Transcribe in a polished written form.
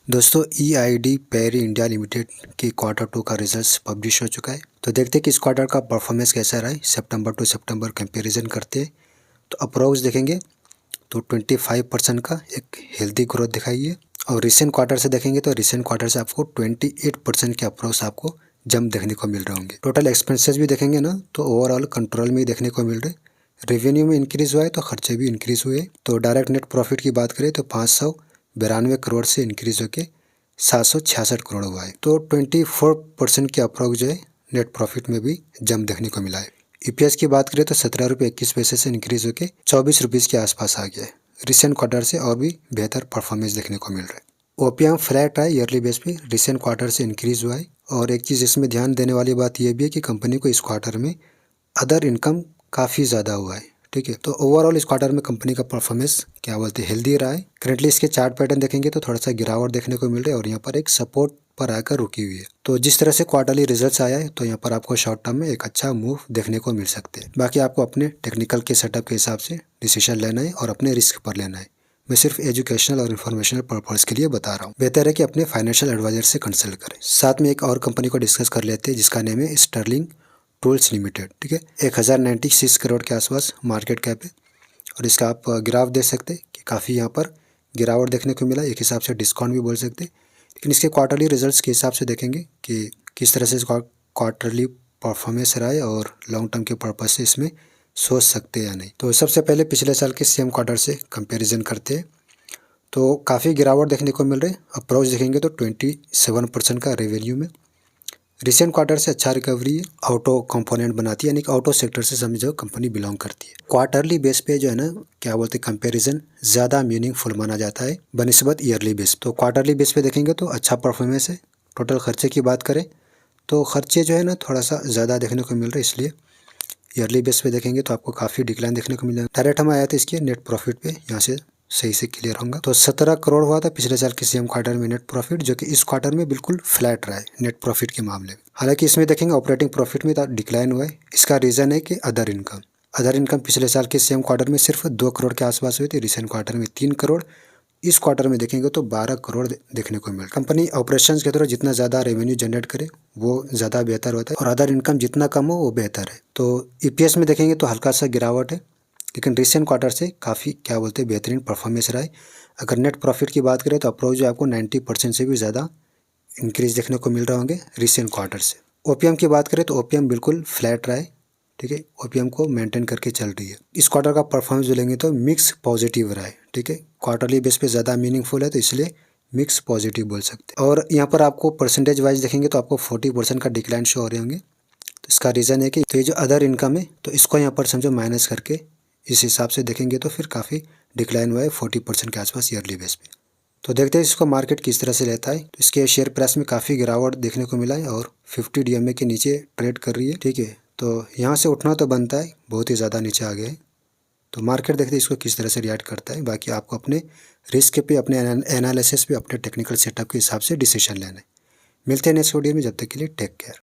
दोस्तों EID peri India limited की Q2 का रिजल्ट्स पब्लिश हो चुका है। तो देखते हैं कि इस क्वार्टर का परफॉर्मेंस कैसा रहा है। सितंबर टू सितंबर कंपैरिजन करते हैं तो अप्रोक्स देखेंगे तो 25% का एक हेल्दी ग्रोथ दिखाई है। और रिसेंट क्वार्टर से देखेंगे तो रिसेंट क्वार्टर से आपको 28% के अप्रोक्स आपको जंप देखने को मिल रहे होंगे। टोटल एक्सपेंसेस भी देखेंगे ना तो ओवरऑल कंट्रोल में ही देखने को मिल रहे। रेवेन्यू में इंक्रीज हुआ है तो खर्चे भी इंक्रीज हुए। तो डायरेक्ट नेट प्रॉफिट की बात करें तो 592 करोड़ से इंक्रीज होकर 766 करोड़ हुआ है। तो 24% के अप्रोक्स जो है नेट प्रॉफिट में भी जंप देखने को मिला है। EPS की बात करें तो 17 रुपये 21 पैसे से इंक्रीज होकर 24 रुपीज़ के आसपास आ गया है। रिसेंट क्वार्टर से और भी बेहतर परफॉर्मेंस देखने को मिल रहा है। OPM फ्लैट है ईयरली बेस पे, रिसेंट क्वार्टर से इंक्रीज हुआ है। और एक चीज़ इसमें ध्यान देने वाली बात यह भी है कि कंपनी को इस क्वार्टर में अदर इनकम काफ़ी ज़्यादा हुआ है। ठीक है, तो ओवरऑल इस क्वार्टर में कंपनी का परफॉर्मेंस क्या बोलते हैं हेल्दी रहा है। करेंटली इसके चार्ट पैटर्न देखेंगे तो थोड़ा सा गिरावट देखने को मिल रहा है और यहाँ पर एक सपोर्ट पर आकर रुकी हुई है। तो जिस तरह से क्वार्टरली रिजल्ट्स आया है तो यहाँ पर आपको शॉर्ट टर्म में एक अच्छा मूव देखने को मिल सकते हैं। बाकी आपको अपने टेक्निकल के सेटअप के हिसाब से डिसीजन लेना है और अपने रिस्क पर लेना है। मैं सिर्फ एजुकेशनल और इन्फॉर्मेशनल पर्पज़ के लिए बता रहा हूँ। बेहतर है कि अपने फाइनेंशियल एडवाइजर से कंसल्ट करें। साथ में एक और कंपनी को डिस्कस कर लेते हैं जिसका नेम है स्टर्लिंग टूल्स लिमिटेड। ठीक है, 1096 करोड़ के आसपास मार्केट कैप है। और इसका आप ग्राफ देख सकते हैं कि काफ़ी यहाँ पर गिरावट देखने को मिला। एक हिसाब से डिस्काउंट भी बोल सकते हैं। लेकिन इसके क्वार्टरली रिजल्ट्स के हिसाब से देखेंगे कि किस तरह से क्वार्टरली परफॉर्मेंस रहा है और लॉन्ग टर्म के पर्पज से इसमें सोच सकते हैं या नहीं। तो सबसे पहले पिछले साल के सेम क्वार्टर से कंपैरिजन करते हैं तो काफ़ी गिरावट देखने को मिल रही है। अप्रोच देखेंगे तो 27% का रेवेन्यू में। रिसेंट क्वार्टर से अच्छा रिकवरी है। ऑटो कंपोनेंट बनाती है, यानी कि ऑटो सेक्टर से समझो कंपनी बिलोंग करती है। क्वार्टरली बेस पे जो है ना क्या बोलते हैं कंपैरिजन ज़्यादा मीनिंगफुल माना जाता है बनिस्बत ईयरली बेस। तो क्वार्टरली बेस पे देखेंगे तो अच्छा परफॉर्मेंस है। टोटल खर्चे की बात करें तो खर्चे जो है ना थोड़ा सा ज़्यादा देखने को मिल रहा है, इसलिए ईयरली बेस पे देखेंगे तो आपको काफ़ी डिक्लाइन देखने को मिलेगा। डायरेक्ट हम आया था इसके नेट प्रॉफिट पे, यहाँ से सही से क्लियर होगा। तो 17 करोड़ हुआ था पिछले साल के सेम क्वार्टर में नेट प्रॉफिट, जो कि इस क्वार्टर में बिल्कुल फ्लैट रहा है नेट प्रॉफिट के मामले में। हालांकि इसमें देखेंगे ऑपरेटिंग प्रॉफिट में डिक्लाइन हुआ है। इसका रीज़न है कि अदर इनकम पिछले साल के सेम क्वार्टर में सिर्फ 2 करोड़ के आसपास हुई थी, रिसेंट क्वार्टर में 3 करोड़। इस क्वार्टर में देखेंगे तो 12 करोड़ देखने को मिला। कंपनी ऑपरेशंस के थ्रू जितना ज़्यादा रेवेन्यू जनरेट करे वो ज़्यादा बेहतर होता है और अदर इनकम जितना कम हो वो बेहतर है। तो EPS में देखेंगे तो हल्का सा गिरावट है, लेकिन रिसेंट क्वार्टर से काफ़ी क्या बोलते हैं बेहतरीन परफॉर्मेंस रहा है। अगर नेट प्रॉफिट की बात करें तो अप्रोच जो आपको 90% से भी ज़्यादा इंक्रीज देखने को मिल रहे होंगे रिसेंट क्वार्टर से। OPM की बात करें तो OPM बिल्कुल फ्लैट रहा है। ठीक है, OPM को मेंटेन करके चल रही है। इस क्वार्टर का परफॉर्मेंस जो लेंगे तो मिक्स पॉजिटिव रहा है। ठीक है, क्वार्टरली बेस पे ज़्यादा मीनिंगफुल है तो इसलिए मिक्स पॉजिटिव बोल सकते हैं। और यहाँ पर आपको परसेंटेज वाइज देखेंगे तो आपको 40% का डिक्लाइन शो हो रहे होंगे। तो इसका रीज़न है कि तो ये जो अदर इनकम है तो इसको यहाँ पर समझो माइनस करके इस हिसाब से देखेंगे तो फिर काफ़ी डिक्लाइन हुआ है 40% के आसपास ईयरली बेस पे। तो देखते हैं इसको मार्केट किस तरह से लेता है। तो इसके शेयर प्राइस में काफ़ी गिरावट देखने को मिला है और 50 DMA के नीचे ट्रेड कर रही है। ठीक है, तो यहाँ से उठना तो बनता है, बहुत ही ज़्यादा नीचे आ गया है। तो मार्केट देखते हैं इसको किस तरह से रिएक्ट करता है। बाकी आपको अपने रिस्क पे, अपने एनालिसिस पे, अपने टेक्निकल सेटअप के हिसाब से डिसीजन लेना है। मिलते हैं नेक्स्ट वीडियो में, जब तक के लिए टेक केयर।